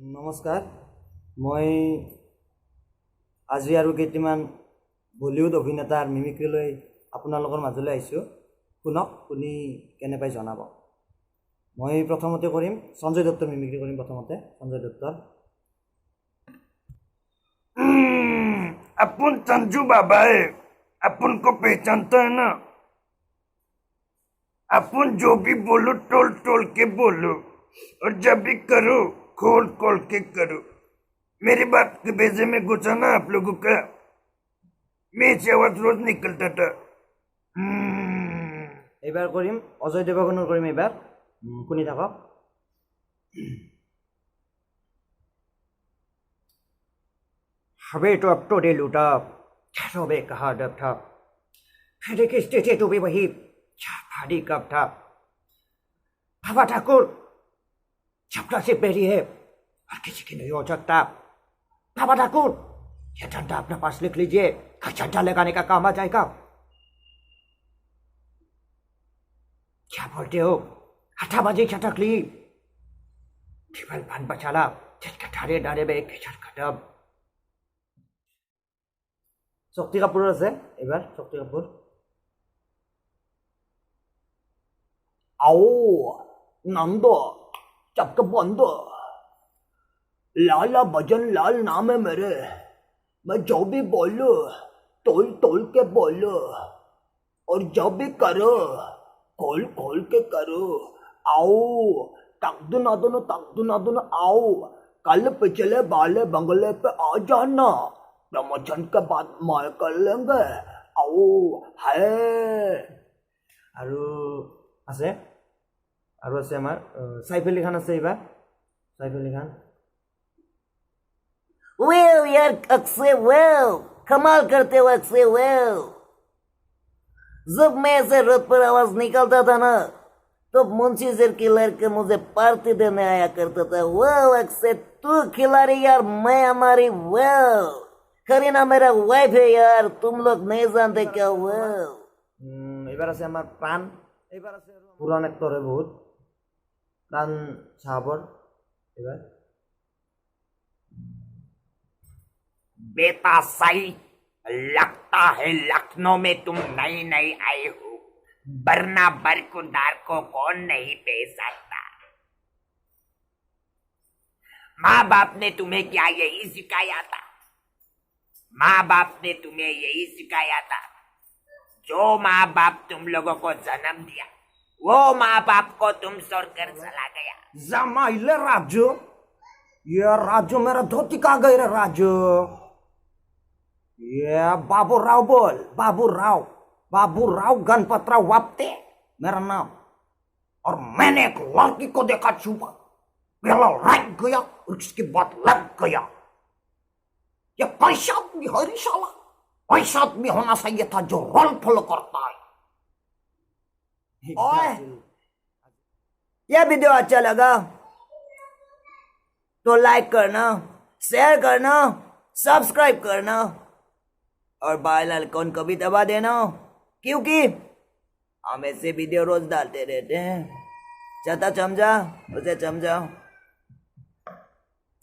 নমস্কাৰ মই আজি আৰু কেইটামান বলিউড অভিনেতাৰ মিমিক্ৰি লৈ আপোনালোকৰ মাজলৈ আহিছোঁ। শুনক, শুনি কেনে পাই জনাব। মই প্ৰথমতে কৰিম সঞ্জয় দত্তৰ মিমিক্ৰি কৰিম। প্ৰথমতে সঞ্জয় দত্তৰ। अपन संजू बाबा है, अपन को पहचानता है ना। अपन जो भी बोलो टोल टोल के बोलो, और जब भी करो खोल खोल के करो। मेरी बात के बेजे में घुसा ना आप लोगों का, मैं से आवाज रोज निकलता था। এইবাৰ কৰিম অজয় দেৱগনৰ কৰিম। এইবাৰ শুনি থাকক। हवे तो अब तो दे लूटा, छबे कहा डब था, फिर किसते थे तो भी वही भारी कब था। बाबा ठाकुर छपरा से पहली है और किसी की नहीं हो सकता। बाबा ठाकुर ये झंडा अपने पास लिख लीजिए, झंडा लगाने का काम आ जाएगा। क्या बोलते हो? 8 बजे छटक ली, केवल पान बचाला, जिसके ठारे डारे में किचड़ खत्म। শক্তি কাপুর আছে এবার। শক্তি কাপুর। आओ नंद चपक बंद, लाला भजन लाल नाम है मेरे। मैं जो भी बोलूं तोल तोल के बोलो, और जो भी करो खोल खोल के करो। आओ तकदू ना दोनों आओ, कल पिछले वाले बंगले पे आ जाना, प्रमोशन के बाद मार कर लेंगे। आओ है আছে আৰু আছে আমাৰ সাইফ আলী খান আছে। এইবাৰ সাইফ আলী খান। वेल यार अक्से वेल कमाल करते हो अक्से वेल। जब मैं ऐसे रोड पर आवाज निकलता था ना, तो मुंशी सर की लड़के मुझे पार्टी देने आया करता था। वेल अक्से तू खिलाड़ी यार, मैं हमारी वेल। करीना मेरा वाइफ है यार, तुम लोग नहीं जानते क्या। वेल এইবাৰ আছে আমাৰ প্ৰাণ। এইবাৰ আছে পুৰাণ এক্টৰ বহুত, প্ৰাণ চাহাবৰ। এইবাৰ बेटा सही लगता है लखनऊ में तुम नई नई आई हो, वरना बरकुदार को कौन नहीं दे सकता। माँ बाप ने तुम्हें क्या यही सिखाया था? माँ बाप ने तुम्हें यही सिखाया था। जो माँ बाप तुम लोगों को जन्म दिया, वो माँ बाप को तुम छोड़कर चला गया। जमाइले राजू, ये राजू मेरा धोती कहाँ गई रे राजू? ये बाबूराव बोल, बाबूराव गणपतराव वाप्ते मेरा नाम। और मैंने एक लड़की को देखा छुपा, पहला लग गया, उसके बाद लग गया। ये कैसा आदमी है रे साला? ऐसा आदमी होना चाहिए था जो रोल फॉलो करता है। ओए, यह वीडियो अच्छा लगा तो लाइक करना, शेयर करना, सब्सक्राइब करना, और बेल आइकन को भी दबा देना, क्योंकि हम ऐसे वीडियो रोज डालते रहते हैं। चाहता समझा उसे समझाओ।